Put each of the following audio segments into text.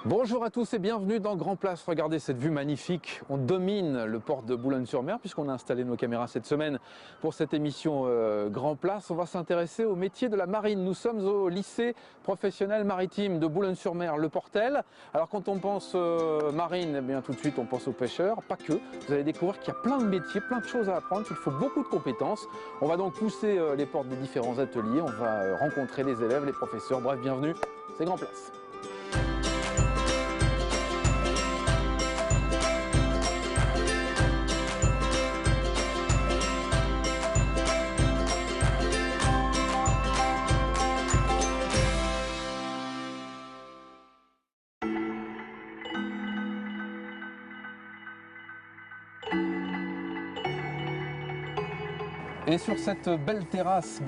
Bonjour à tous et bienvenue dans Grand Place. Regardez cette vue magnifique. On domine le port de Boulogne-sur-Mer puisqu'on a installé nos caméras cette semaine pour cette émission Grand Place. On va s'intéresser au métier de la marine. Nous sommes au lycée professionnel maritime de Boulogne-sur-Mer, le Portel. Alors quand on pense marine, eh bien tout de suite on pense aux pêcheurs. Pas que. Vous allez découvrir qu'il y a plein de métiers, plein de choses à apprendre, qu'il faut beaucoup de compétences. On va donc pousser les portes des différents ateliers. On va rencontrer les élèves, les professeurs. Bref, bienvenue. C'est Grand Place. Et sur cette belle terrasse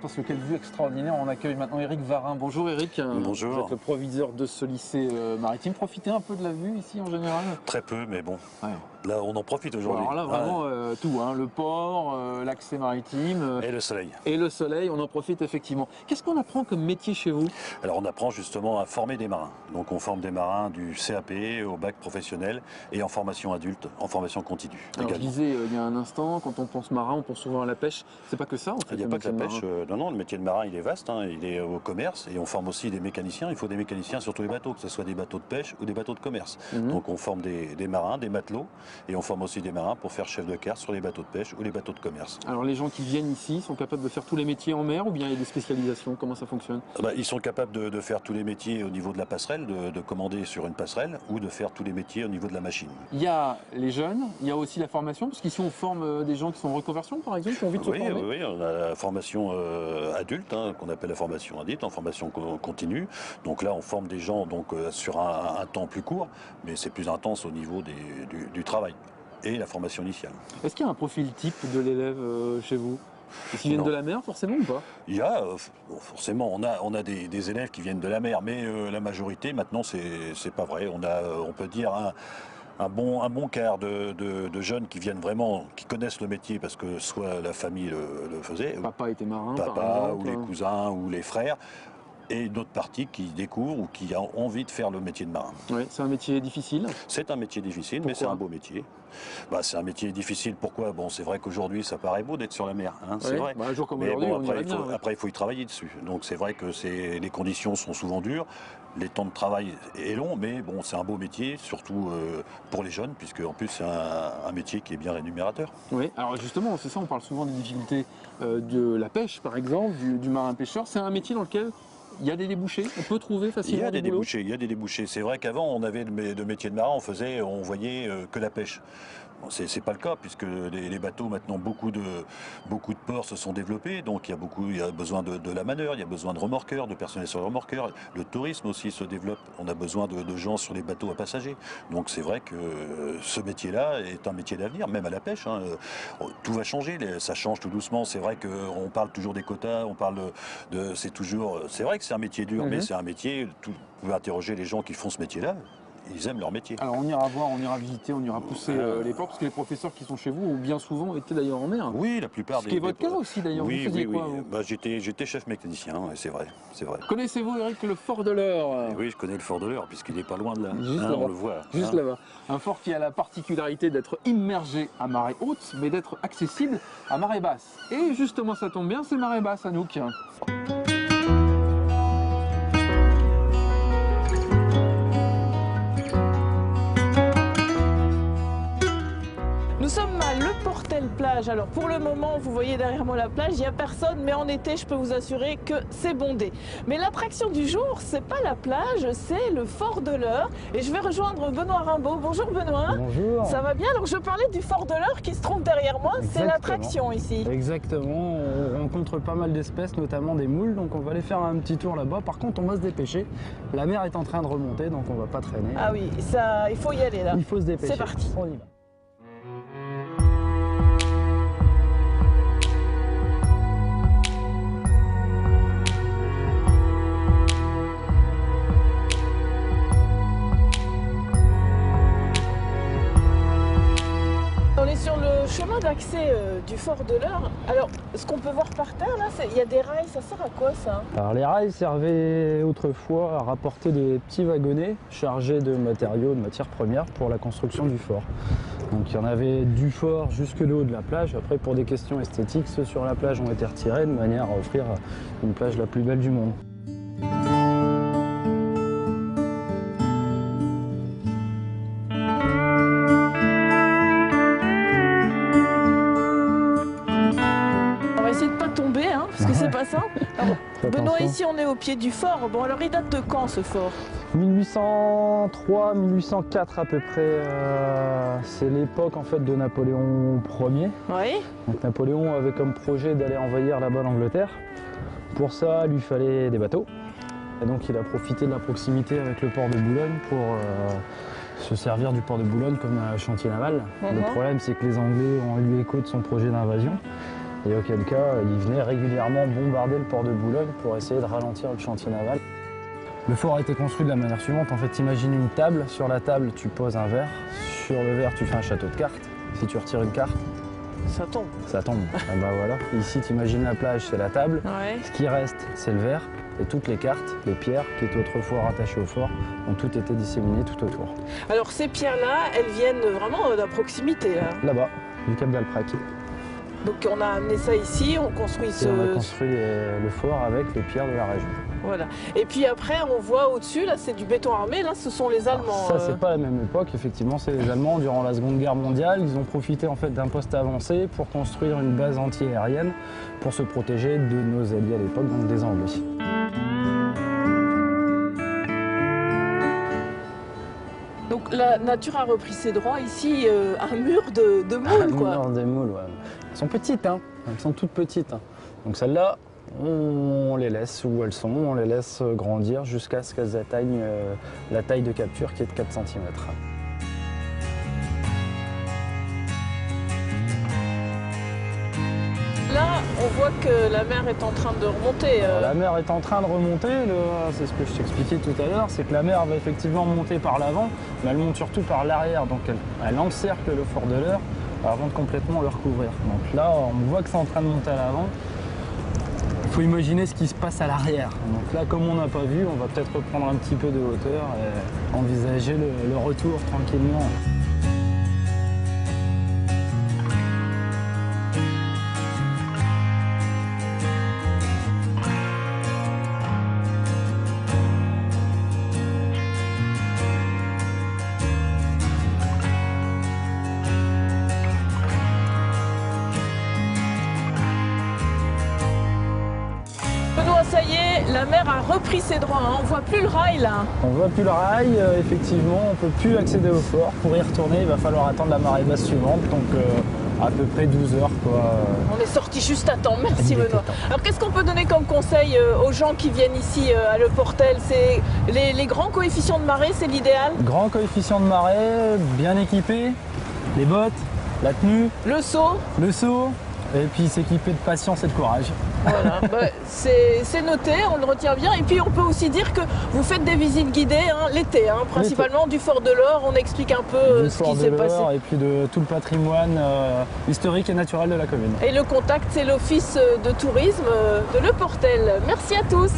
parce que quelle vue extraordinaire, on accueille maintenant Éric Varin. Bonjour Éric. Bonjour. Vous êtes le proviseur de ce lycée maritime. Profitez un peu de la vue ici en général? Très peu, mais bon, ouais. Là on en profite aujourd'hui. Alors là vraiment tout, hein, le port, l'accès maritime. Et le soleil. Et le soleil, on en profite effectivement. Qu'est-ce qu'on apprend comme métier chez vous? Alors on apprend justement à former des marins. Donc on forme des marins du CAP au bac professionnel et en formation adulte, en formation continue. Alors également. je disais il y a un instant, quand on pense marin, on pense souvent à la pêche. C'est pas que ça en fait. Il n'y a pas que la pêche, non, le métier de marin il est vaste, hein, il est au commerce et on forme aussi des mécaniciens. Il faut des mécaniciens sur tous les bateaux, que ce soit des bateaux de pêche ou des bateaux de commerce. Donc on forme des marins, des matelots et on forme aussi des marins pour faire chef de quart sur les bateaux de pêche ou les bateaux de commerce. Alors les gens qui viennent ici sont capables de faire tous les métiers en mer ou bien il y a des spécialisations? Comment ça fonctionne? Ils sont capables de faire tous les métiers au niveau de la passerelle, de commander sur une passerelle ou de faire tous les métiers au niveau de la machine. Il y a les jeunes, il y a aussi la formation, parce qu'ici on forme des gens qui sont en reconversion par exemple, qui ont envie de se former. Oui, on a la formation adulte, hein, qu'on appelle la formation adulte, en formation continue. Donc là on forme des gens sur un temps plus court, mais c'est plus intense au niveau du travail et la formation initiale. Est-ce qu'il y a un profil type de l'élève chez vous? Est-ce qu'ils viennent de la mer forcément ou pas? Il y a, forcément, on a des élèves qui viennent de la mer, mais la majorité maintenant c'est pas vrai. On peut dire un bon quart de jeunes qui viennent vraiment, qui connaissent le métier parce que soit la famille le faisait, papa était marin, papa par exemple, ou les cousins ou les frères, et d'autres parties qui découvrent ou qui ont envie de faire le métier de marin. Oui, c'est un métier difficile. C'est un métier difficile, pourquoi? Mais c'est un beau métier. C'est un métier difficile, pourquoi? Bon, c'est vrai qu'aujourd'hui, ça paraît beau d'être sur la mer, hein, c'est vrai. Un jour comme mais aujourd'hui, bon, on irait bien. après, il faut y travailler dessus. Donc c'est vrai que les conditions sont souvent dures, les temps de travail est long, mais bon, c'est un beau métier, surtout pour les jeunes, puisque en plus c'est un métier qui est bien rémunérateur. Oui, alors justement, c'est ça, on parle souvent des difficultés de la pêche, par exemple, du marin-pêcheur. C'est un métier dans lequel il y a des débouchés, on peut trouver facilement il y a des débouchés. C'est vrai qu'avant, on avait le métier de marin, on voyait que la pêche. Bon, c'est pas le cas, puisque les bateaux, maintenant, beaucoup de ports se sont développés, donc il y a besoin de la manœuvre, il y a besoin de remorqueurs, de personnel sur les remorqueurs. Le tourisme aussi se développe, on a besoin de gens sur les bateaux à passagers. Donc c'est vrai que ce métier-là est un métier d'avenir, même à la pêche. Hein. Tout va changer, ça change tout doucement. C'est vrai qu'on parle toujours des quotas, on parle c'est vrai que c'est un métier dur, mais c'est un métier, vous pouvez interroger les gens qui font ce métier-là. Ils aiment leur métier. Alors on ira voir, on ira visiter, on ira pousser les portes, parce que les professeurs qui sont chez vous ont bien souvent été d'ailleurs en mer. Oui, la plupart Ce qui est votre cas aussi d'ailleurs. Oui, vous faisiez quoi, vous? J'étais chef mécanicien, c'est vrai. Connaissez-vous, Éric, le fort de l'Eure? Oui, je connais le fort de l'Eure, puisqu'il n'est pas loin de là. On le voit. Juste là-bas. Un fort qui a la particularité d'être immergé à marée haute, mais d'être accessible à marée basse. Et justement, ça tombe bien, c'est marée basse à Nouk. Nous sommes à Le Portel plage. Alors pour le moment, vous voyez derrière moi la plage, il n'y a personne, mais en été, je peux vous assurer que c'est bondé. Mais l'attraction du jour, c'est pas la plage, c'est le fort de l'Eure. Et je vais rejoindre Benoît Rimbaud. Bonjour Benoît. Bonjour. Ça va bien? Alors je parlais du fort de l'Eure qui se trouve derrière moi, c'est l'attraction ici. Exactement, on rencontre pas mal d'espèces, notamment des moules, donc on va aller faire un petit tour là-bas. Par contre, on va se dépêcher. La mer est en train de remonter, donc on va pas traîner. Ah oui, il faut y aller là. Il faut se dépêcher. C'est parti. On y va. On est sur le chemin chemin d'accès du fort de l'Eure. Alors, ce qu'on peut voir par terre, là, il y a des rails, ça sert à quoi ça? Alors les rails servaient autrefois à rapporter des petits wagonnets chargés de matériaux, de matières premières pour la construction du fort. Donc il y en avait du fort jusque le haut de la plage. Après, pour des questions esthétiques, ceux sur la plage ont été retirés de manière à offrir une plage la plus belle du monde. Parce que c'est pas simple. Alors, Benoît, attention. ici on est au pied du fort. Bon, alors il date de quand ce fort? 1803, 1804 à peu près. C'est l'époque en fait de Napoléon Ier. Oui. Donc Napoléon avait comme projet d'aller envahir là-bas l'Angleterre. Pour ça, il lui fallait des bateaux. Et donc il a profité de la proximité avec le port de Boulogne pour se servir du port de Boulogne comme un chantier naval. Le problème, c'est que les Anglais ont eu écho de son projet d'invasion. Et auquel cas, il venait régulièrement bombarder le port de Boulogne pour essayer de ralentir le chantier naval. Le fort a été construit de la manière suivante. En fait, imagine une table. Sur la table, tu poses un verre. Sur le verre, tu fais un château de cartes. Si tu retires une carte, ça tombe. Ça tombe. Ah bah voilà. Ici, tu imagines la plage, c'est la table. Ouais. Ce qui reste, c'est le verre. Et toutes les cartes, les pierres qui étaient autrefois rattachées au fort, ont toutes été disséminées tout autour. Alors ces pierres-là, elles viennent vraiment de proximité. Là-bas, du Cap d'Alprac. Donc on a amené ça ici, on construit Et on a construit le fort avec les pierres de la région. Voilà. Et puis après, on voit au-dessus, là, c'est du béton armé. Là, ce sont les Allemands. Alors ça, c'est pas la même époque. Effectivement, c'est les Allemands. Durant la Seconde Guerre mondiale, ils ont profité en fait d'un poste avancé pour construire une base anti-aérienne pour se protéger de nos alliés à l'époque, donc des Anglais. Donc la nature a repris ses droits. Ici, un mur de moules, quoi. Un mur de moules, ouais. Elles sont petites, hein. Elles sont toutes petites. Donc celles-là, on les laisse où elles sont, on les laisse grandir jusqu'à ce qu'elles atteignent la taille de capture qui est de 4 cm. Là, on voit que la mer est en train de remonter. Alors, la mer est en train de remonter, c'est ce que je t'expliquais tout à l'heure, c'est que la mer va effectivement monter par l'avant, mais elle monte surtout par l'arrière, donc elle encercle le fort de l'Eure avant de complètement le recouvrir. Donc là, on voit que c'est en train de monter à l'avant. Il faut imaginer ce qui se passe à l'arrière. Donc là, comme on n'a pas vu, on va peut-être reprendre un petit peu de hauteur et envisager le retour tranquillement. Ça y est, la mer a repris ses droits, hein. On voit plus le rail là. On voit plus le rail, effectivement, on peut plus accéder au fort. Pour y retourner, il va falloir attendre la marée basse suivante, donc à peu près 12 heures, quoi. On est sorti juste à temps, merci Benoît. Alors qu'est-ce qu'on peut donner comme conseil aux gens qui viennent ici à Le Portel? C'est les grands coefficients de marée, c'est l'idéal? Grand coefficient de marée, bien équipé, les bottes, la tenue, le seau, et puis s'équiper de patience et de courage. Voilà, bah, c'est noté, on le retient bien. Et puis on peut aussi dire que vous faites des visites guidées hein, l'été, hein, principalement du Fort de l'Eure. On explique un peu ce qui s'est passé. Et puis de tout le patrimoine historique et naturel de la commune. Et le contact, c'est l'Office de tourisme de Le Portel. Merci à tous.